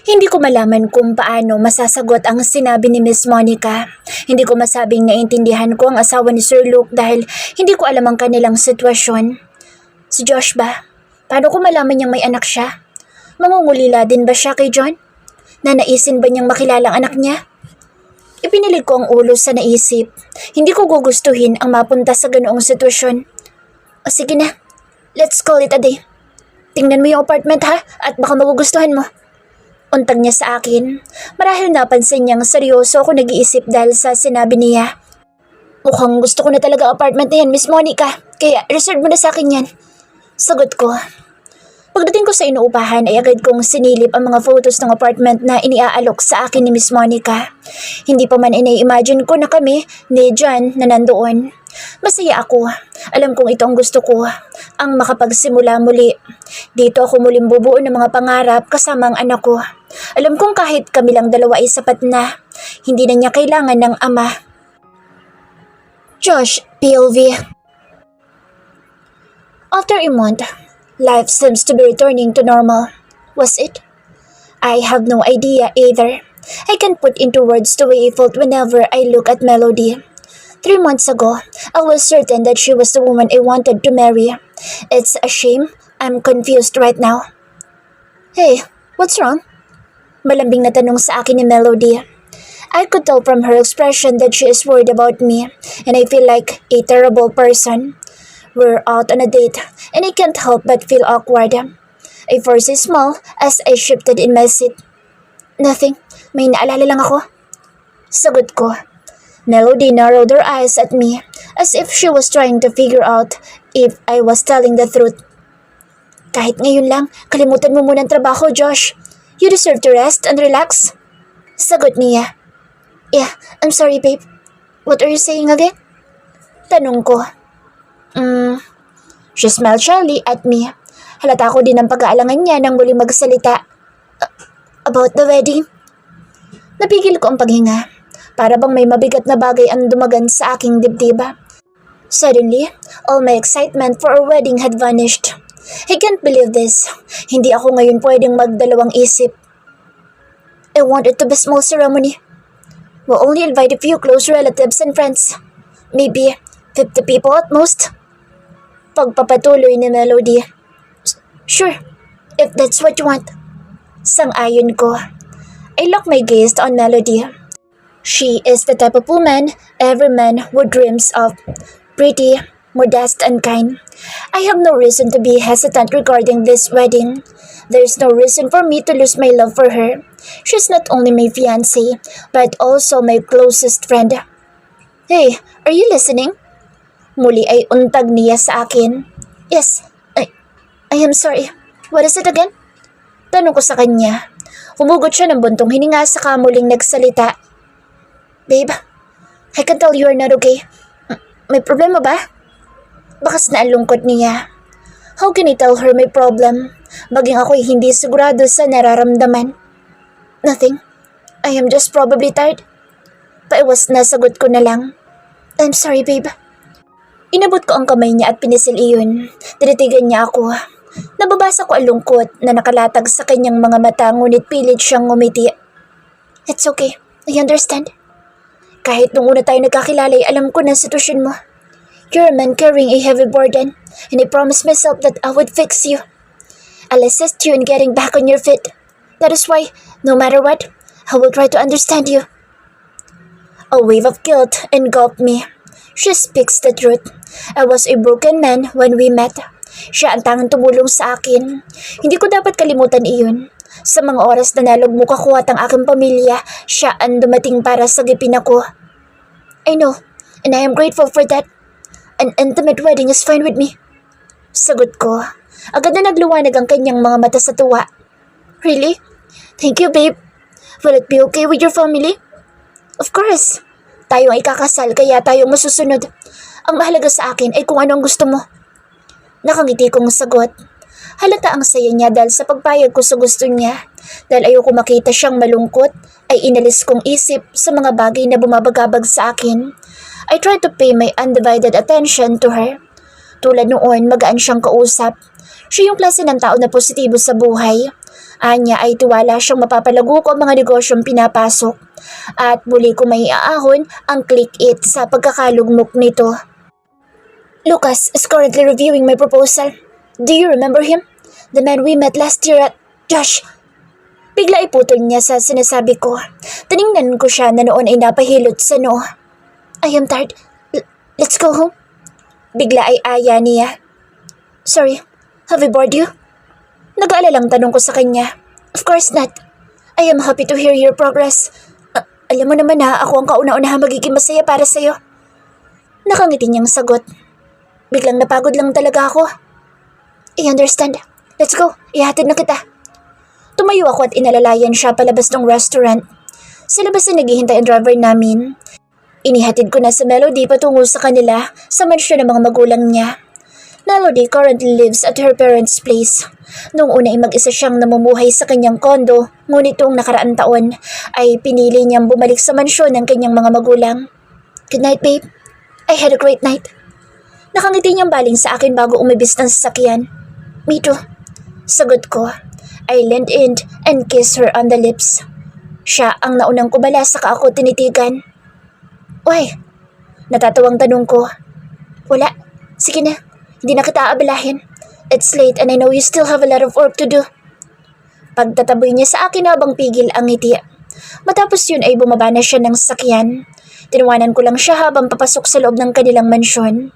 Hindi ko malaman kung paano masasagot ang sinabi ni Miss Monica. Hindi ko masabing naiintindihan ko ang asawa ni Sir Luke dahil hindi ko alam ang kanilang sitwasyon. Si Josh ba? Paano ko malaman niyang may anak siya? Mangungulila din ba siya kay John? Nanaisin ba niyang makilala ang anak niya? Ipinilig ko ang ulo sa naisip. Hindi ko gugustuhin ang mapunta sa ganoong sitwasyon. O sige na, let's call it a day. Tingnan mo yung apartment ha, at baka magugustuhan mo. Untag niya sa akin. Marahil napansin niyang seryoso ako nag-iisip dahil sa sinabi niya. Mukhang gusto ko na talaga ang apartment na yan, Miss Monica. Kaya reserve mo na sa akin yan. Sagot ko. Pagdating ko sa inuupahan ay agad kong sinilip ang mga photos ng apartment na iniaalok sa akin ni Miss Monica. Hindi pa man ina-imagine ko na kami ni John na nandoon. Masaya ako. Alam kong ito ang gusto ko, ang makapagsimula muli. Dito ako muling bubuo ng mga pangarap kasama ang anak ko. Alam kong kahit kami lang dalawa ay sapat na. Hindi na niya kailangan ng ama. Josh POV. After a month, life seems to be returning to normal. Was it? I have no idea either. I can't put into words the way I felt whenever I look at Melody. 3 months ago, I was certain that she was the woman I wanted to marry. It's a shame. I'm confused right now. Hey, what's wrong? Malambing na tanong sa akin ni Melody. I could tell from her expression that she is worried about me, and I feel like a terrible person. We're out on a date, and I can't help but feel awkward. I forced a smile as I shifted in my seat. Nothing. May naalala lang ako. Sagot ko. Melody narrowed her eyes at me as if she was trying to figure out if I was telling the truth. Kahit ngayon lang, kalimutan mo muna ang trabaho, Josh. You deserve to rest and relax. Sagot niya. Yeah, I'm sorry, babe. What are you saying again? Tanong ko. She smiled shyly at me. Halata ko din ang pag-aalangan niya nang muling magsalita. About the wedding? Napigil ko ang paghinga. Para bang may mabigat na bagay ang dumagan sa aking dibdib. Suddenly, all my excitement for our wedding had vanished. I can't believe this. Hindi ako ngayon pwedeng magdalawang isip. I want it to be a small ceremony. We'll only invite a few close relatives and friends. Maybe 50 people at most. Pagpapatuloy ni Melody. Sure, if that's what you want. Sang-ayon ko. I lock my gaze on Melody. She is the type of woman every man would dreams of. Pretty, modest, and kind. I have no reason to be hesitant regarding this wedding. There's no reason for me to lose my love for her. She's not only my fiancée, but also my closest friend. Hey, are you listening? Muli ay untag niya sa akin. Yes, I am sorry. What is it again? Tanong ko sa kanya. Humugot siya ng buntong hininga saka muling nagsalita. Babe, I can tell you are not okay. May problema ba? Bakas na ang lungkot niya. How can I tell her my problem? Baging ako'y hindi sigurado sa nararamdaman. Nothing. I am just probably tired. Paiwas na sagot ko na lang. I'm sorry, babe. Inabot ko ang kamay niya at pinisil iyon. Tinitigan niya ako. Nababasa ko ang lungkot na nakalatag sa kanyang mga mata ngunit pilit siyang ngumiti. It's okay. I understand. Kahit nung una tayo nagkakilala ay alam ko na sitwasyon mo. You're a man carrying a heavy burden and I promised myself that I would fix you. I'll assist you in getting back on your feet. That is why, no matter what, I will try to understand you. A wave of guilt engulfed me. She speaks the truth. I was a broken man when we met. Siya ang tangang tumulong sa akin. Hindi ko dapat kalimutan iyon. Sa mga oras na nalugmok ako at ang aking pamilya, siya ang dumating para sagipin ako. I know, and I am grateful for that. An intimate wedding is fine with me. Sagot ko. Agad na nagluwanag ang kanyang mga mata sa tuwa. Really? Thank you, babe. Will it be okay with your family? Of course. Tayo ay kakasal kaya tayo masusunod. Ang mahalaga sa akin ay kung ano ang gusto mo. Nakangiti kong sagot. Halata ang saya niya dahil sa pagpayag ko sa gusto niya. Dahil ayoko makita siyang malungkot, ay inalis kong isip sa mga bagay na bumabagabag sa akin. I tried to pay my undivided attention to her. Tulad noon, magaan siyang kausap. Siya yung klase ng tao na positibo sa buhay. Anya ay tiwala siyang mapapalago ko ang mga negosyong pinapasok at muli ko may aahon ang click it sa pagkakalugmok nito. Lucas is currently reviewing my proposal. Do you remember him? The man we met last year at Josh. Bigla iputol niya sa sinasabi ko. Tiningnan ko siya na noon ay napahilot sa noo. I am tired. Let's go home. Bigla ay aya niya. Sorry, have I bored you? Nag-aalalang tanong ko sa kanya. Of course not. I am happy to hear your progress. Alam mo naman na ako ang kauna-unahan magiging masaya para sa'yo. Nakangiti niyang sagot. Biglang napagod lang talaga ako. I understand. Let's go. Ihatid na kita. Tumayo ako at inalalayan siya palabas ng restaurant. Sa labas na naghihintay ang driver namin. Inihatid ko na sa Melody patungo sa kanila sa mansyon ng mga magulang niya. Melody currently lives at her parents' place. Noong una ay mag-isa siyang namumuhay sa kanyang kondo, ngunit noong nakaraang taon ay pinili niyang bumalik sa mansyon ng kanyang mga magulang. Good night, babe. I had a great night. Nakangiti niyang baling sa akin bago umibis ng sasakyan. Me too. Sagot ko. I leaned in and kissed her on the lips. Siya ang naunang kubala saka ako tinitigan. Why? Natatawang tanong ko. Wala. Sige na. Hindi na kita aabalahin. It's late and I know you still have a lot of work to do. Pagtataboy niya sa akin habang pigil ang ngiti. Matapos yun ay bumaba na siya ng sasakyan. Tinawanan ko lang siya habang papasok sa loob ng kanilang mansyon.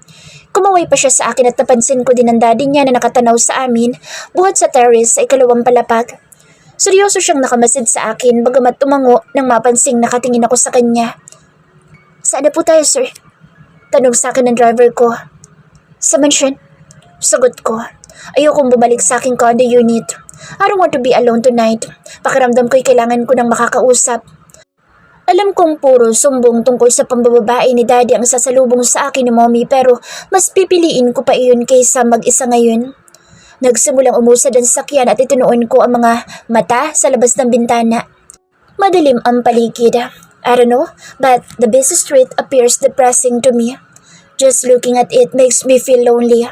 Kumaway pa siya sa akin at napansin ko din ang daddy niya na nakatanaw sa amin buhat sa terrace sa ikalawang palapag. Seryoso siyang nakamasid sa akin bagamat tumango nang mapansing nakatingin ako sa kanya. Saan na po tayo, sir? Tanong sa akin ng driver ko. Sa mansyon? Sagot ko. Ayokong bumalik sa aking condo unit. I don't want to be alone tonight. Pakiramdam ko'y kailangan ko ng makakausap. Alam kong puro sumbong tungkol sa pambababae ni daddy ang sasalubong sa akin ni mommy pero mas pipiliin ko pa iyon kaysa mag-isa ngayon. Nagsimulang umusad ang sakyan at itinuon ko ang mga mata sa labas ng bintana. Madilim ang paligid. I don't know, but the busy street appears depressing to me. Just looking at it makes me feel lonely.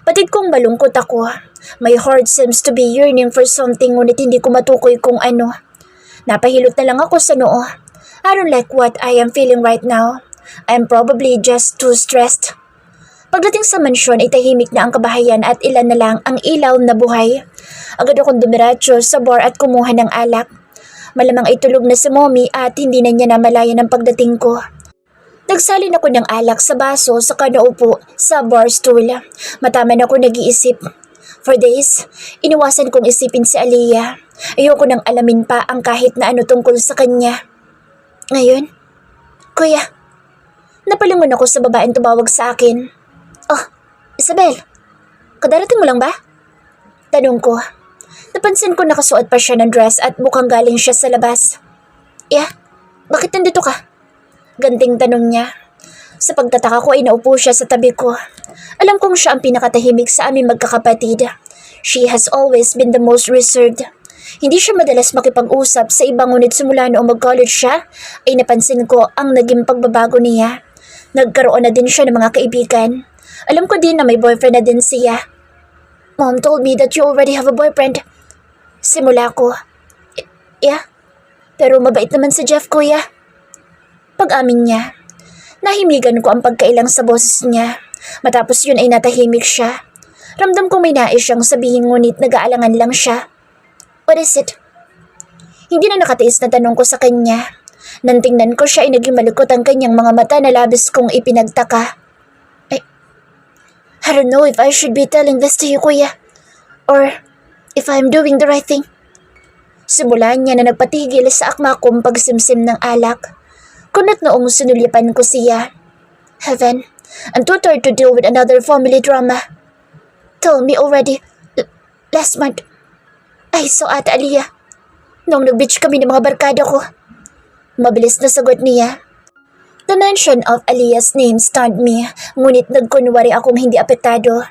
Batid kong malungkot ako. My heart seems to be yearning for something ngunit hindi ko matukoy kung ano. Napahilot na lang ako sa noo. I don't like what I am feeling right now. I'm probably just too stressed. Pagdating sa mansyon ay tahimik na ang kabahayan at ilan na lang ang ilaw na buhay. Agad akong dumiretso sa bar at kumuha ng alak. Malamang ay tulog na si mommy at hindi na niya namalayan ang pagdating ko. Nagsalin ako ng alak sa baso saka naupo sa bar stool. Mataman ako nag-iisip. For days, iniwasan kong isipin si Aliyah. Ayoko nang alamin pa ang kahit na ano tungkol sa kanya. Ngayon, Kuya, napalingon ako sa babaeng tumawag sa akin. Oh, Isabel, kadarating mo lang ba? Tanong ko. Napansin ko nakasuot pa siya ng dress at mukhang galing siya sa labas. Yeah, bakit nandito ka? Ganting tanong niya. Sa pagtataka ko ay naupo siya sa tabi ko. Alam kong siya ang pinakatahimik sa aming magkakapatid. She has always been the most reserved. Hindi siya madalas makipag-usap sa ibang ngunit simula noong mag-college siya ay napansin ko ang naging pagbabago niya. Nagkaroon na din siya ng mga kaibigan. Alam ko din na may boyfriend na din siya. Mom told me that you already have a boyfriend. Simula ko. Yeah, pero mabait naman si Jeff, Kuya. Pag-amin niya, nahimigan ko ang pagkailang sa boses niya. Matapos yun ay natahimik siya. Ramdam kong may nais siyang sabihin ngunit nag-aalangan lang siya. What is it? Hindi na nakatiis na tanong ko sa kanya. Nang tingnan ko siya ay naging malikot ang kanyang mga mata na labis kong ipinagtaka. I don't know if I should be telling this to you, Kuya. Or if I'm doing the right thing. Simulan niya na nagpatigil sa akma kong pagsimsim ng alak. Kunat noong sinulyapan ko siya. Heaven, I'm too tired to deal with another family drama. Tell me already. Last month, I saw Ate Aliyah. Noong nag-beach kami ng mga barkada ko. Mabilis na sagot niya. The mention of Aliyah's name stunned me, ngunit nagkunwari akong hindi apektado.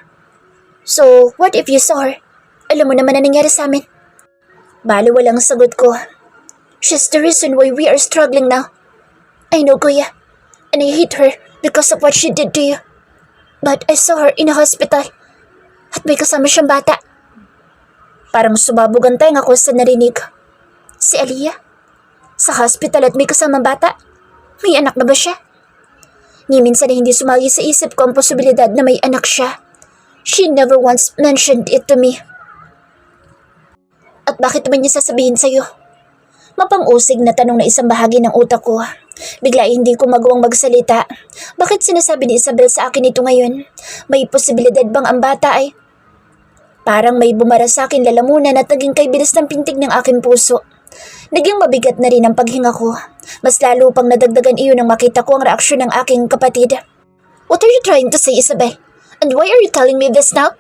So, what if you saw her? Alam mo naman na nangyari sa amin. Baliwalang sagot ko. She's the reason why we are struggling now. I know, Kuya, and I hate her because of what she did to you. But I saw her in a hospital at may kasama siyang bata. Parang sumabog ang tenga ko sa narinig. Si Aliyah? Sa hospital at may kasamang bata? May anak na ba siya? Ni minsan na hindi sumagi sa isip ko ang posibilidad na may anak siya. She never once mentioned it to me. At bakit naman niya sasabihin sa'yo? Mapang-usig na tanong na isang bahagi ng utak ko. Bigla hindi ko magawang magsalita. Bakit sinasabi ni Isabel sa akin ito ngayon? May posibilidad bang ang bata ay... Parang may bumara sa akin lalamunan at naging kay bilis ng pintig ng aking puso. Naging mabigat na rin ang paghinga ko. Mas lalo pang nadagdagan iyon nang makita ko ang reaksyon ng aking kapatid. What are you trying to say, Isabel? And why are you telling me this now?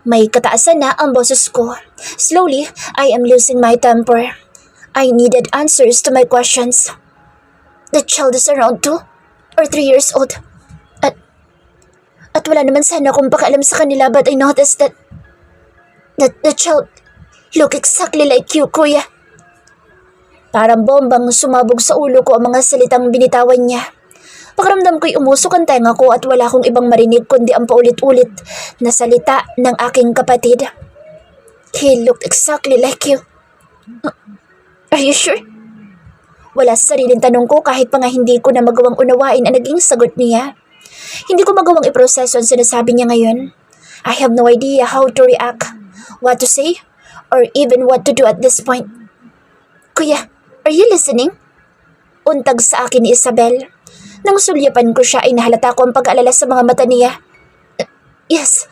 May kataasan na ang boses ko. Slowly, I am losing my temper. I needed answers to my questions. The child is around 2 or 3 years old. At wala naman sana akong pakialam sa kanila, but I noticed that the child look exactly like you, kuya. Parang bombang sumabog sa ulo ko ang mga salitang binitawan niya. Pakiramdam ko'y umusok ang tenga ko at wala akong ibang marinig kundi ang paulit-ulit na salita ng aking kapatid. He looked exactly like you. Are you sure? Wala sa sariling tanong ko kahit pa nga hindi ko na magawang unawain ang naging sagot niya. Hindi ko magawang iproseso ang sinasabi niya ngayon. I have no idea how to react, what to say, or even what to do at this point. Kuya, are you listening? Untag sa akin ni Isabel. Nang sulyapan ko siya ay nahalata ko ang pag-aalala sa mga mata niya. Yes.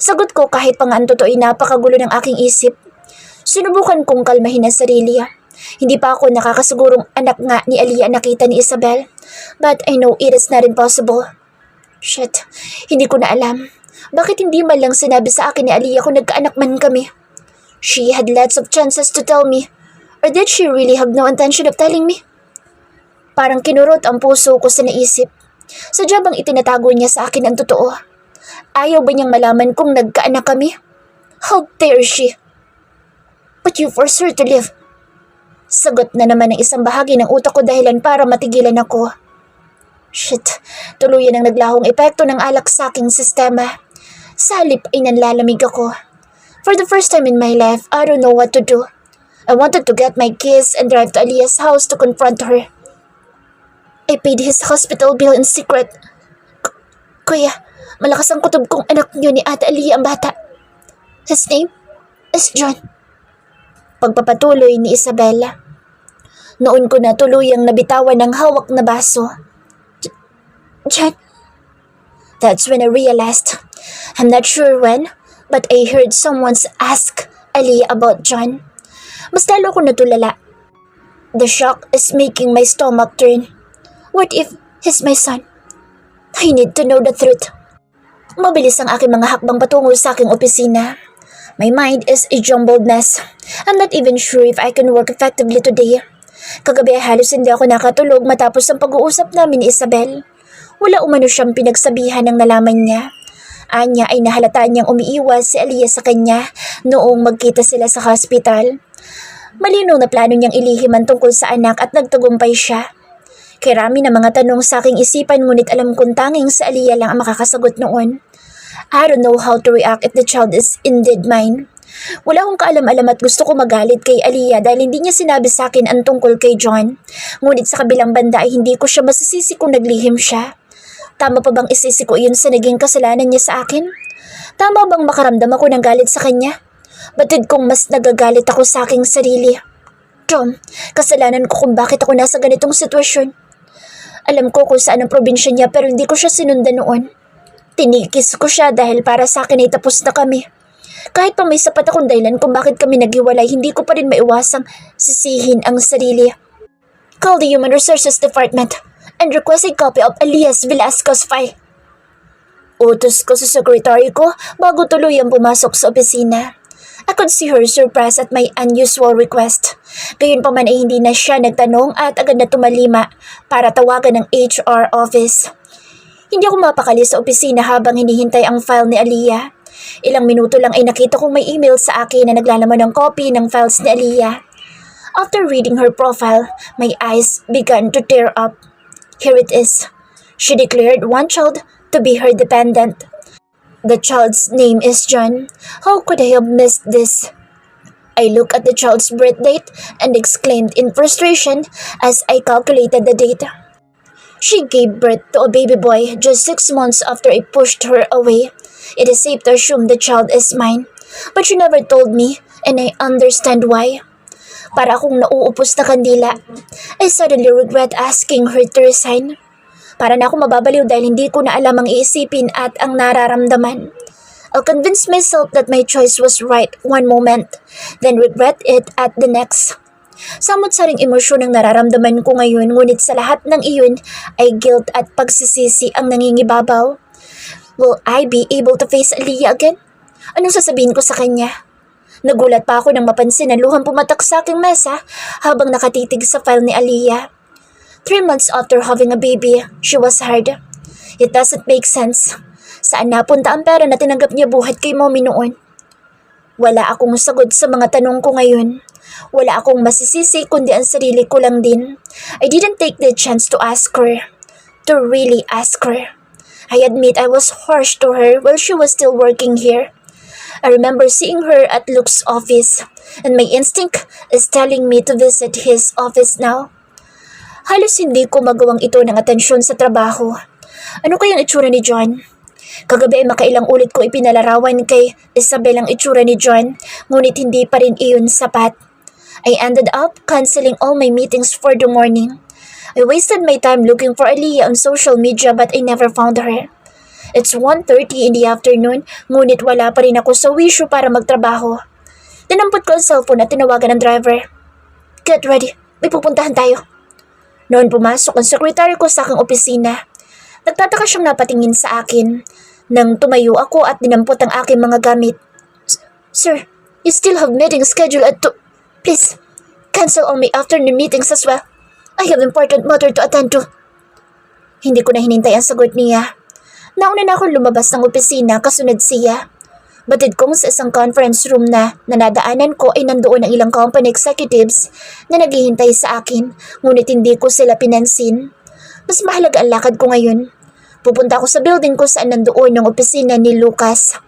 Sagot ko kahit pa nga ang totoo ay napakagulo ng aking isip. Sinubukan kong kalmahin ang sarili. Hindi pa ako nakakasigurong anak nga ni Aliyah nakita ni Isabel. But I know it is not impossible. Shit, hindi ko na alam. Bakit hindi man lang sinabi sa akin ni Aliyah kung nagkaanak man kami? She had lots of chances to tell me. Or did she really have no intention of telling me? Parang kinurot ang puso ko sa naisip. Sadya bang itinatago niya sa akin ang totoo? Ayaw ba niyang malaman kung nagkaanak kami? How dare she? But you forced her to live. Sagot na naman ng isang bahagi ng utak ko dahilan para matigilan ako. Shit, tuluyan ang naglahong epekto ng alak sa aking sistema. Sa halip ay nanlalamig ako. For the first time in my life, I don't know what to do. I wanted to get my keys and drive to Aliyah's house to confront her. I paid his hospital bill in secret. Kuya, malakas ang kutob kong anak niyo ni Ate Aliyah ang bata. His name is John. Pagpapatuloy ni Isabella. Noon ko na tuluyang nabitawan ng hawak na baso. John? That's when I realized. I'm not sure when, but I heard someone ask Aliyah about John. Mas lalo ko natulala. The shock is making my stomach turn. What if he's my son? I need to know the truth. Mabilis ang aking mga hakbang patungo sa aking opisina. My mind is a jumbled mess. I'm not even sure if I can work effectively today. Kagabi ay halos hindi ako nakatulog matapos ang pag-uusap namin ni Isabel. Wala umano siyang pinagsabihan ng nalaman niya. Anya ay nahalata niyang umiiwas si Aliyah sa kanya noong magkita sila sa hospital. Malinaw na plano niyang ilihim ang tungkol sa anak at nagtagumpay siya. Kirami na mga tanong sa aking isipan ngunit alam kong tanging si Aliyah lang ang makakasagot noon. I don't know how to react if the child is indeed mine. Wala akong kaalam-alam at gusto ko magalit kay Aliyah dahil hindi niya sinabi sa akin ang tungkol kay John. Ngunit sa kabilang banda ay hindi ko siya masisisi kung naglihim siya. Tama pa bang isisi ko iyon sa naging kasalanan niya sa akin? Tama bang makaramdam ako ng galit sa kanya? Batid kong mas nagagalit ako sa aking sarili. Tom, kasalanan ko kung bakit ako nasa ganitong sitwasyon. Alam ko kung saan ang probinsya niya pero hindi ko siya sinundan noon. Tinikis ko siya dahil para sa akin ay tapos na kami. Kahit pa may sapat akong dahilan kung bakit kami naghiwalay, hindi ko pa rin maiwasang sisihin ang sarili. Call the Human Resources Department and request a copy of Elias Velasco's file. Utos ko sa sekretary ko bago tuluyang pumasok sa opisina. I could see her surprised at my unusual request. Gayunpaman ay hindi na siya nagtanong at agad na tumalima para tawagan ng HR office. Hindi ako mapakali sa opisina habang hinihintay ang file ni Aliyah. Ilang minuto lang ay nakita kong may email sa akin na naglalaman ng copy ng files ni Aliyah. After reading her profile, my eyes began to tear up. Here it is. She declared one child to be her dependent. The child's name is John. How could I have missed this? I looked at the child's birth date and exclaimed in frustration as I calculated the date. She gave birth to a baby boy just 6 months after I pushed her away. It is safe to assume the child is mine. But she never told me, and I understand why. Para akong nauupos na kandila, I suddenly regret asking her to resign. Para na ako mababaliw dahil hindi ko na alam ang iisipin at ang nararamdaman. I'll convince myself that my choice was right one moment, then regret it at the next. Samot-saring emosyon ang nararamdaman ko ngayon, ngunit sa lahat ng iyon ay guilt at pagsisisi ang nangingibabaw. Will I be able to face Aliyah again? Anong sasabihin ko sa kanya? Nagulat pa ako nang mapansin na luhang pumatak sa aking mesa habang nakatitig sa file ni Aliyah. 3 months after having a baby, she was hard. It doesn't make sense. Saan napunta ang pera na tinanggap niya buhat kay mommy noon? Wala akong sagot sa mga tanong ko ngayon. Wala akong masisisi kundi ang sarili ko lang din. I didn't take the chance to ask her. To really ask her. I admit I was harsh to her while she was still working here. I remember seeing her at Luke's office, and my instinct is telling me to visit his office now. Halos hindi ko magawang ito ng atensyon sa trabaho. Ano kayang itsura ni John? Kagabi ay makailang ulit ko ipinalarawan kay Isabel ang itsura ni John, ngunit hindi pa rin iyon sapat. I ended up canceling all my meetings for the morning. I wasted my time looking for Aliyah on social media but I never found her. It's 1:30 in the afternoon, ngunit wala pa rin ako sa wisyo para magtrabaho. Tinampot ko ang cellphone at tinawagan ng driver. Get ready, may pupuntahan tayo. Noon pumasok ang sekretary ko sa aking opisina. Nagtataka siyang napatingin sa akin. Nang tumayo ako at dinampot ang aking mga gamit. Sir, you still have meeting schedule at Please, cancel all my afternoon meetings as well. I have important matter to attend to. Hindi ko na hinintay ang sagot niya. Nauna na akong lumabas ng opisina kasunod siya. Batid kong sa isang conference room na nanadaanan ko ay nandoon ang ilang company executives na naghihintay sa akin, ngunit hindi ko sila pinansin. Mas mahalaga ang lakad ko ngayon. Pupunta ako sa building ko saan nandoon ang opisina ni Lucas.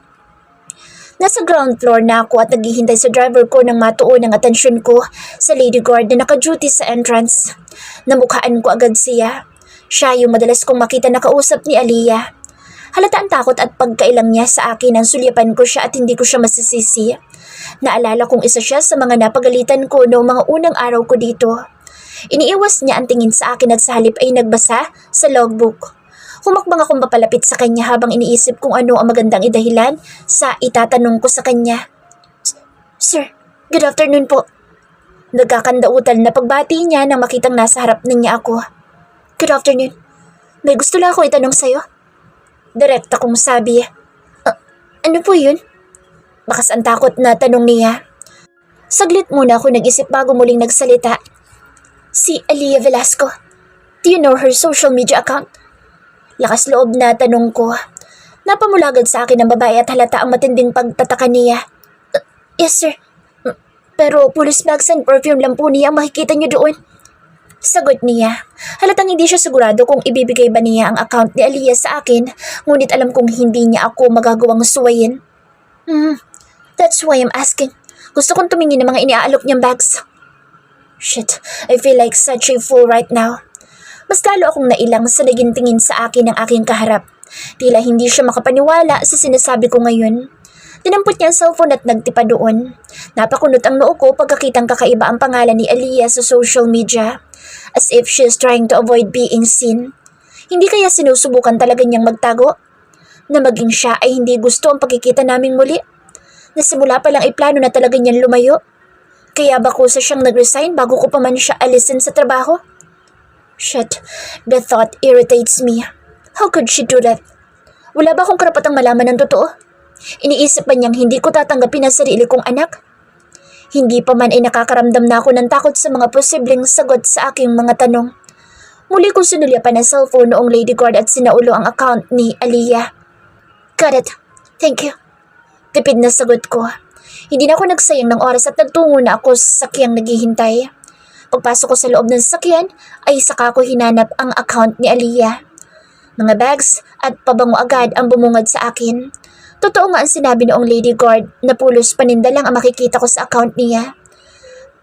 Nasa ground floor na ako at naghihintay sa driver ko nang matuon ang atensyon ko sa lady guard na naka-duty sa entrance. Namukhaan ko agad siya. Siya yung madalas kong makita na kausap ni Aliyah. Halata ang takot at pagkailang niya sa akin ang sulyapan ko siya at hindi ko siya masisisi. Naalala kong isa siya sa mga napagalitan ko noong mga unang araw ko dito. Iniiwas niya ang tingin sa akin at sa halip ay nagbasa sa logbook. Humakbang akong papalapit sa kanya habang iniisip kung ano ang magandang idahilan sa itatanong ko sa kanya. Sir, good afternoon po. Nagkakandautan na pagbati niya nang makitang nasa harap niya ako. Good afternoon. May gusto lang ako itanong sa'yo. Direkta kong sabi. Ano po yun? Bakas ang takot na tanong niya. Saglit muna ako nag-isip bago muling nagsalita. Si Aliyah Velasco. Do you know her social media account? Lakas loob na tanong ko. Napamulagad sa akin ang babae at halata ang matinding pagtataka niya. Yes sir. Pero police bags and perfume lang po niya ang makikita niyo doon. Sagot niya. Halatang hindi siya sigurado kung ibibigay ba niya ang account ni Aliyah sa akin, ngunit alam kong hindi niya ako magagawang suwayin. That's why I'm asking. Gusto kong tumingin ng mga iniaalok niyang bags. Shit, I feel like such a fool right now. Mas lalo akong nailang sa naging tingin sa akin ng aking kaharap. Tila hindi siya makapaniwala sa sinasabi ko ngayon. Dinampot niya ang cellphone at nagtipa doon. Napakunot ang noo ko pagkakitang kakaiba ang pangalan ni Aliyah sa social media. As if she is trying to avoid being seen. Hindi kaya sinusubukan talaga niyang magtago? Na maging siya ay hindi gusto ang pagkikita naming muli? Nasimula pa lang ay plano na talaga niyang lumayo? Kaya ba kusa siyang nag-resign bago ko pa man siya alisin sa trabaho? Shit, the thought irritates me. How could she do that? Wala ba akong karapatang malaman ng totoo? Iniisip ba niyang hindi ko tatanggapin ang sarili kong anak? Hindi pa man ay nakakaramdam na ako ng takot sa mga posibleng sagot sa aking mga tanong. Muli kong sinulyapan ang cellphone noong lady guard at sinaulo ang account ni Aliyah. Got it. Thank you. Tipid na sagot ko. Hindi na ako nagsayang ng oras at nagtungo na ako sa sakyang naghihintay. Pagpasok ko sa loob ng sasakyan ay saka ko hinanap ang account ni Aliyah. Mga bags at pabango agad ang bumungad sa akin. Totoo nga ang sinabi noong lady guard na pulos paninda lang ang makikita ko sa account niya.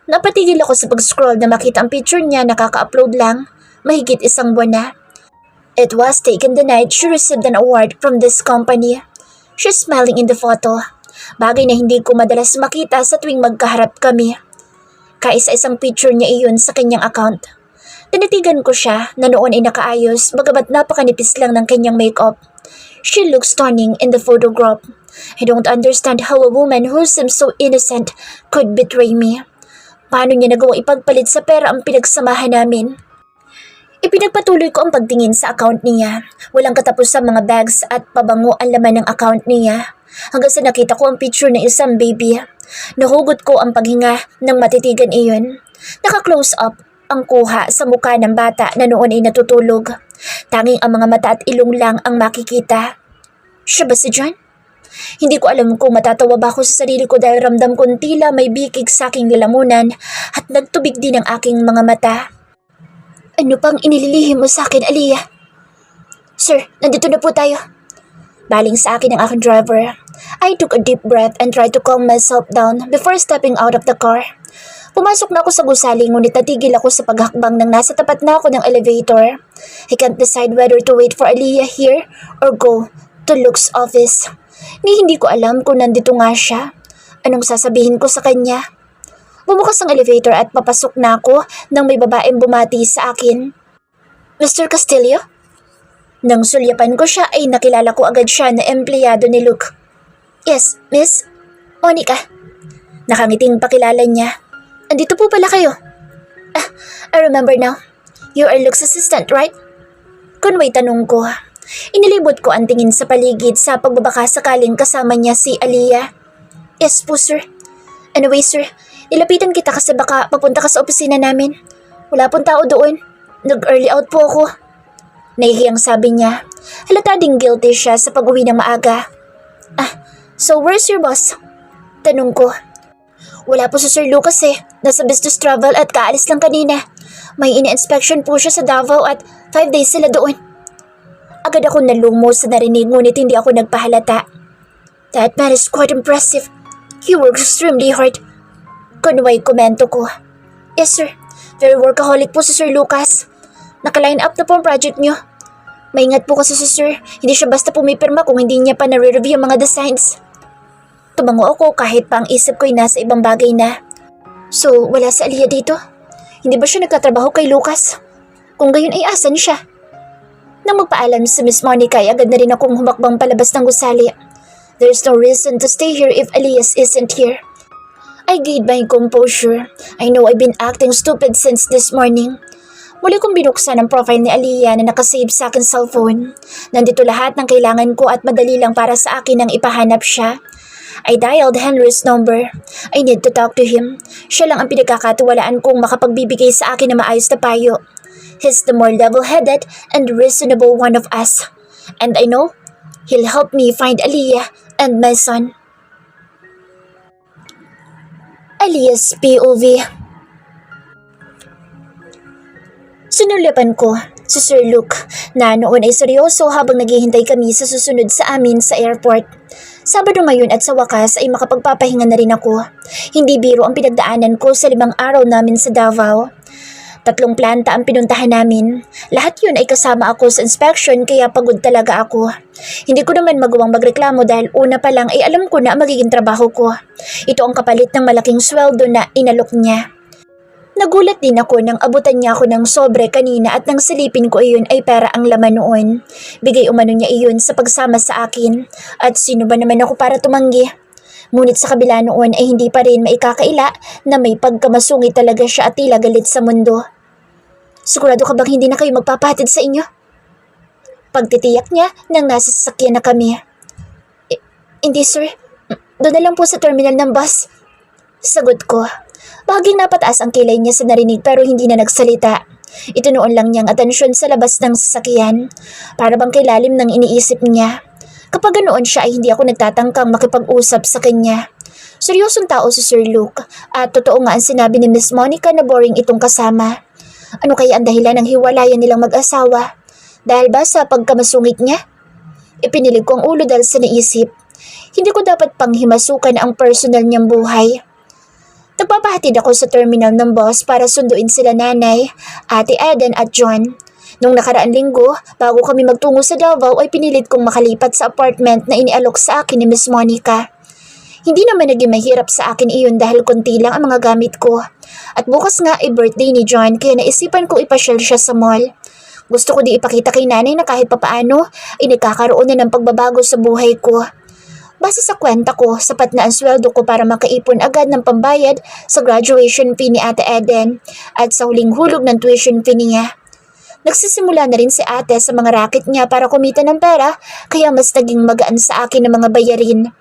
Napatigil ako sa pag-scroll na makita ang picture niya na kaka-upload lang, mahigit isang buwan na. It was taken the night she received an award from this company. She's smiling in the photo. Bagay na hindi ko madalas makita sa tuwing magkaharap kami. Kaisa-isang picture niya iyon sa kanyang account. Tinitigan ko siya na noon ay nakaayos bagamat napakanipis lang ng kanyang makeup. She looks stunning in the photograph. I don't understand how a woman who seems so innocent could betray me. Paano niya nagawang ipagpalit sa pera ang pinagsamahan namin? Ipinagpatuloy ko ang pagtingin sa account niya. Walang katapos sa mga bags at pabango ang laman ng account niya. Hanggang sa nakita ko ang picture ng isang baby. Nahugot ko ang paghinga ng matitigan iyon. Naka-close up ang kuha sa mukha ng bata na noon ay natutulog. Tanging ang mga mata at ilong lang ang makikita. Siya ba si John? Hindi ko alam kung matatawa ba ako sa sarili ko dahil ramdam kong tila may bikig sa aking lalamunan at nagtubig din ang aking mga mata. Ano pang inililihim mo sa akin, Aliyah? Sir, nandito na po tayo. Baling sa akin ang aking driver. I took a deep breath and tried to calm myself down before stepping out of the car. Pumasok na ako sa gusali ngunit natigil ako sa paghakbang nang nasa tapat na ako ng elevator. I can't decide whether to wait for Aliyah here or go to Luke's office. Hindi ko alam kung nandito nga siya. Anong sasabihin ko sa kanya? Bumukas ang elevator at papasok na ako nang may babaeng bumati sa akin. Mr. Castillo? Nang sulyapan ko siya ay nakilala ko agad siya na empleyado ni Luke. Yes, Miss Monica. Nakangiting pakilala niya. Andito po pala kayo. I remember now. You are Luke's assistant, right? Kunway tanong ko. Inilibot ko ang tingin sa paligid sa pagbabaka sakaling kasama niya si Aliyah. Yes po, sir. Anyway, sir, nilapitan kita kasi baka papunta ka sa opisina namin. Wala pong tao doon. Nag-early out po ako. Nahihiyang sabi niya. Halata ding guilty siya sa pag-uwi ng maaga. So where's your boss? Tanong ko. Wala po si Sir Lucas eh. Nasa business travel at kaalis lang kanina. May ina-inspection po siya sa Davao at 5 days sila doon. Agad ako nalumo sa narinig ngunit hindi ako nagpahalata. That man is quite impressive. He works extremely hard. Kunway komento ko. Yes sir, very workaholic po si Sir Lucas. Naka-line up na po ang project niyo. Maingat po kasi si Sir, hindi siya basta pumipirma kung hindi niya pa nare-review ang mga designs. Tumango ako kahit pa ang isip ko'y nasa ibang bagay na. So, wala si Aliyah dito? Hindi ba siya nagtatrabaho kay Lucas? Kung gayon ay asan siya? Nang magpaalam si Miss Monica ay agad na rin akong humakbang palabas ng gusali. There's no reason to stay here if Elias isn't here. I gained my composure. I know I've been acting stupid since this morning. Muli kong binuksan ang profile ni Aliyah na nakasave sa akin cellphone. Nandito lahat ng kailangan ko at madali lang para sa akin nang ipahanap siya. I dialed Henry's number. I need to talk to him. Siya lang ang pinagkakatiwalaan kong makapagbibigay sa akin na maayos na payo. He's the more level-headed and reasonable one of us. And I know he'll help me find Aliyah and my son. Aliyah's POV. Sinulyapan ko si Sir Luke na noon ay seryoso habang naghihintay kami sa susunod sa amin sa airport. Sabado ngayon at sa wakas ay makapagpapahinga na rin ako. Hindi biro ang pinagdaanan ko sa 5 araw namin sa Davao. 3 planta ang pinuntahan namin. Lahat yun ay kasama ako sa inspection kaya pagod talaga ako. Hindi ko naman magawang magreklamo dahil una pa lang ay alam ko na ang magiging trabaho ko. Ito ang kapalit ng malaking sweldo na inalok niya. Nagulat din ako nang abutan niya ako ng sobre kanina at nang silipin ko iyon ay pera ang laman noon. Bigay umano niya iyon sa pagsama sa akin. At sino ba naman ako para tumanggi? Ngunit sa kabila noon ay hindi pa rin maikakaila na may pagkamasungit talaga siya at tila galit sa mundo. Sigurado ka bang hindi na kayo magpapahatid sa inyo? Pagtitiyak niya nang nasa sasakyan na kami. Hindi sir, doon na lang po sa terminal ng bus. Sagot ko. Bahaging napataas ang kilay niya sa narinig pero hindi na nagsalita. Itinuon lang niyang atensyon sa labas ng sasakyan. Para bang kay lalim ng iniisip niya. Kapag ganoon siya ay hindi ako nagtatangkang makipag-usap sa kanya. Seryosong tao si Sir Luke at totoo nga ang sinabi ni Miss Monica na boring itong kasama. Ano kaya ang dahilan ng hiwalayan nilang mag-asawa? Dahil ba sa pagkamasungit niya? Ipinilig ko ang ulo dahil sa naisip. Hindi ko dapat panghimasukan ang personal niyang buhay. Nagpapahatid ako sa terminal ng bus para sunduin sila nanay, ate Eden at John. Nung nakaraan linggo, bago kami magtungo sa Davao ay pinilit kong makalipat sa apartment na inialok sa akin ni Miss Monica. Hindi naman naging mahirap sa akin iyon dahil konti lang ang mga gamit ko. At bukas nga ay birthday ni John kaya naisipan kong ipasyal siya sa mall. Gusto ko di ipakita kay nanay na kahit papaano ay nagkakaroon na ng pagbabago sa buhay ko. Base sa kwenta ko, sapat na ang sweldo ko para makaipon agad ng pambayad sa graduation fee ni Ate Eden at sa huling hulog ng tuition fee niya. Nagsisimula na rin si ate sa mga racket niya para kumita ng pera kaya mas naging magaan sa akin ang mga bayarin.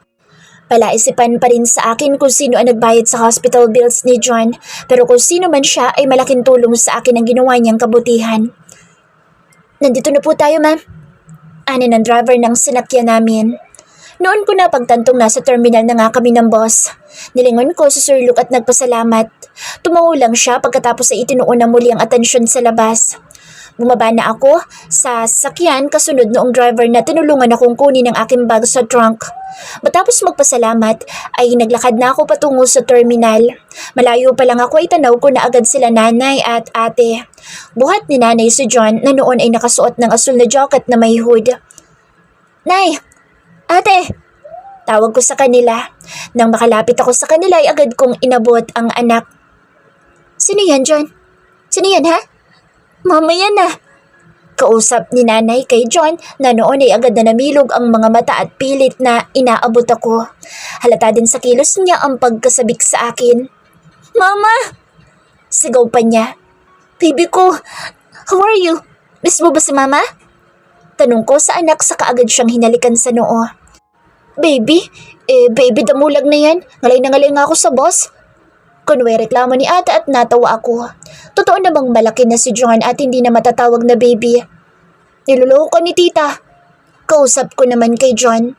Palaisipan pa rin sa akin kung sino ang nagbayad sa hospital bills ni John pero kung sino man siya ay malaking tulong sa akin ang ginawa niyang kabutihan. Nandito na po tayo, ma'am. Ani ng driver ng sinakyan namin. Noon ko na pagtantong nasa terminal na nga kami ng boss. Nilingon ko sa Sir Luke at nagpasalamat. Tumango lang siya pagkatapos ay itinuon na muli ang atensyon sa labas. Bumaba na ako sa sasakyan kasunod noong driver na tinulungan akong kunin ang aking bag sa trunk. Matapos magpasalamat ay naglakad na ako patungo sa terminal. Malayo pa lang ako ay tanaw ko na agad sila nanay at ate. Buhat ni nanay si John na noon ay nakasuot ng asul na jacket na may hood. Nay! Ate! Tawag ko sa kanila. Nang makalapit ako sa kanila ay agad kong inabot ang anak. Sino yan, John? Sino yan, ha? Mama yan na. Kausap ni nanay kay John na noon ay agad na namilog ang mga mata at pilit na inaabot ako. Halata din sa kilos niya ang pagkasabik sa akin. Mama! Sigaw pa niya. Baby ko, how are you? Miss mo ba si mama? Tanong ko sa anak sa kaagad siyang hinalikan sa noo. Baby? Baby damulag na yan. Ngalay na ngalay nga ako sa boss. Kunway reklamo ni ate at natawa ako. Totoo namang malaki na si John at hindi na matatawag na baby. Niloloko ka ni tita. Kausap ko naman kay John.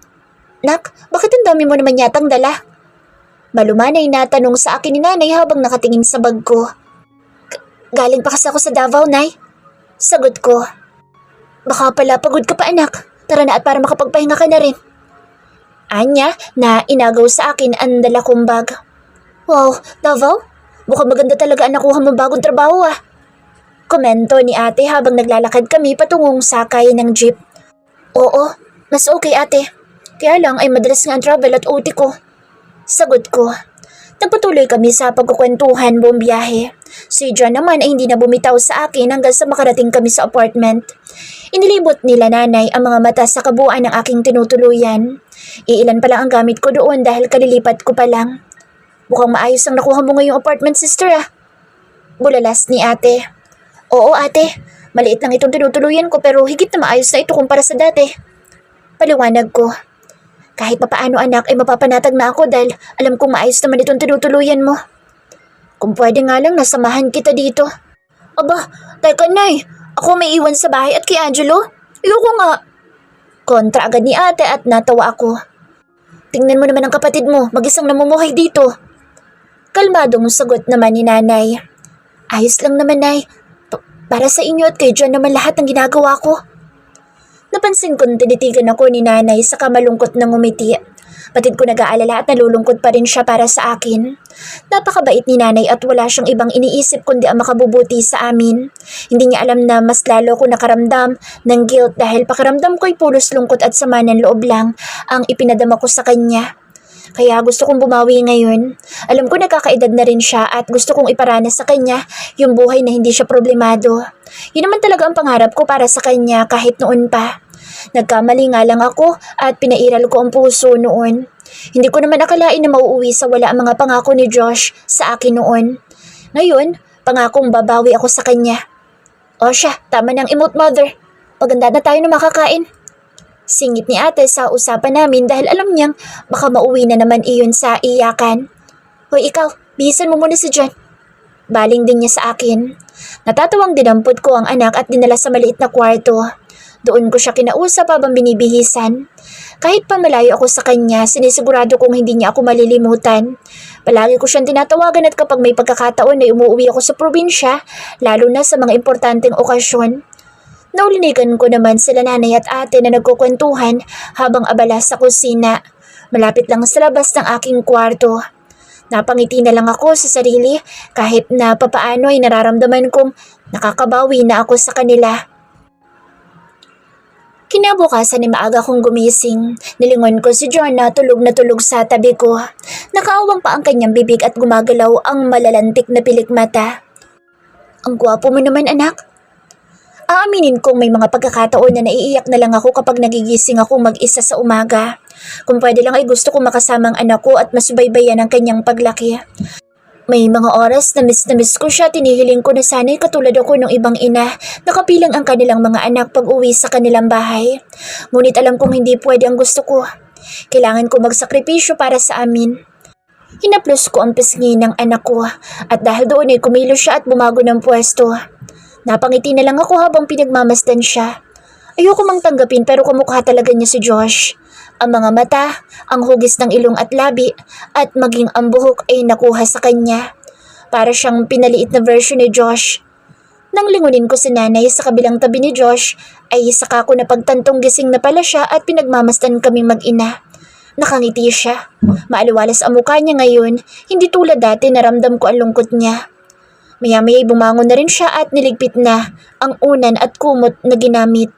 Nak, bakit ang dami mo naman yatang dala? Malumanay na tanong sa akin ni nanay habang nakatingin sa bag ko. Galing pa kasi ako sa Davao, nay. Sagot ko. Baka pala pagod ka pa anak. Tara na at para makapagpahinga ka na rin. Anya na inagaw sa akin ang dala kong bag. Wow, Davao? Mukhang maganda talaga ang nakuha mong bagong trabaho ah. Komento ni ate habang naglalakad kami patungong sakay ng jeep. Oo, mas okay ate. Kaya lang ay madalas nga ang travel at OT ko. Sagot ko. Nagpatuloy kami sa pagkukwentuhan buong biyahe. Si John naman ay hindi na bumitaw sa akin hanggang sa makarating kami sa apartment. Inilibot nila nanay ang mga mata sa kabuuan ng aking tinutuluyan. Iilan pa lang ang gamit ko doon dahil kalilipat ko pa lang. Mukhang maayos ang nakuha mo ngayong apartment, sister ah. Bulalas ni ate. Oo ate, maliit lang itong tinutuluyan ko pero higit na maayos na ito kumpara sa dati. Paliwanag ko. Kahit papaano anak ay mapapanatag na ako dahil alam kong maayos naman itong tinutuluyan mo. Kung pwede nga lang nasamahan kita dito. Aba, teka nay, ako may iwan sa bahay at kay Angelo. Ayoko nga. Kontra agad ni ate at natawa ako. Tingnan mo naman ang kapatid mo, mag-isang namumuhay dito. Kalmadong sagot naman ni nanay. Ayos lang naman nay, para sa inyo at kay John naman lahat ng ginagawa ko. Napansin kong tinitigan ako ni nanay sa kamalungkot ng ngumiti. Batid ko nag-aalala at nalulungkot pa rin siya para sa akin. Napakabait ni nanay at wala siyang ibang iniisip kundi ang makabubuti sa amin. Hindi niya alam na mas lalo ko nakaramdam ng guilt dahil pakiramdam ko'y pulos lungkot at sama ng loob lang ang ipinadama ko sa kanya. Kaya gusto kong bumawi ngayon. Alam ko nagkakaedad na rin siya at gusto kong iparana sa kanya yung buhay na hindi siya problemado. Yun naman talaga ang pangarap ko para sa kanya kahit noon pa. Nagkamali nga lang ako at pinairal ko ang puso noon. Hindi ko naman akalain na mauuwi sa wala ang mga pangako ni Josh sa akin noon. Ngayon, pangakong babawi ako sa kanya. O siya, tama ng emote mother. Maganda na tayo na makakain. Singit ni ate sa usapan namin dahil alam niyang baka mauwi na naman iyon sa iyakan. Hoy ikaw, bihisan mo muna si John. Baling din niya sa akin. Natatawang dinampot ko ang anak at dinala sa maliit na kwarto. Doon ko siya kinausap habang binibihisan. Kahit pa malayo ako sa kanya, sinisigurado kong hindi niya ako malilimutan. Palagi ko siyang tinatawagan at kapag may pagkakataon ay umuwi ako sa probinsya, lalo na sa mga importanteng okasyon. Naulinigan ko naman sila nanay at ate na nagkukwentuhan habang abala sa kusina. malapit lang sa labas ng aking kwarto. Napangiti na lang ako sa sarili kahit na papaano ay nararamdaman kong nakakabawi na ako sa kanila. Kinabukasan ay maaga kong gumising. Nilingon ko si John na tulog sa tabi ko. Nakaawang pa ang kanyang bibig at gumagalaw ang malalantik na pilik mata. Ang gwapo mo naman, anak. Aaminin kong may mga pagkakataon na naiiyak na lang ako kapag nagigising ako mag-isa sa umaga. Kung pwede lang ay gusto ko makasama ang anak ko at masubaybayan ang kanyang paglaki. May mga oras na miss ko siya, tinihiling ko na sana'y katulad ako ng ibang ina, nakapilang ang kanilang mga anak pag uwi sa kanilang bahay. Ngunit alam kong hindi pwede ang gusto ko. Kailangan ko magsakripisyo para sa amin. Hinaplos ko ang pisngi ng anak ko at dahil doon ay kumilos siya at bumago ng pwesto. Napangiti na lang ako habang pinagmamasdan siya. Ayoko mang tanggapin pero kumukha talaga niya si Josh. Ang mga mata, ang hugis ng ilong at labi, at maging ang buhok ay nakuha sa kanya. Para siyang pinaliit na version ni Josh. Nang lingunin ko si nanay sa kabilang tabi ni Josh, ay saka ko napagtantong gising na pala siya at pinagmamasdan kaming mag-ina. Nakangiti siya. Maaliwalas ang mukha niya ngayon, hindi tulad dati naramdam ko ang lungkot niya. Maya-maya'y bumangon na rin siya at niligpit na ang unan at kumot na ginamit.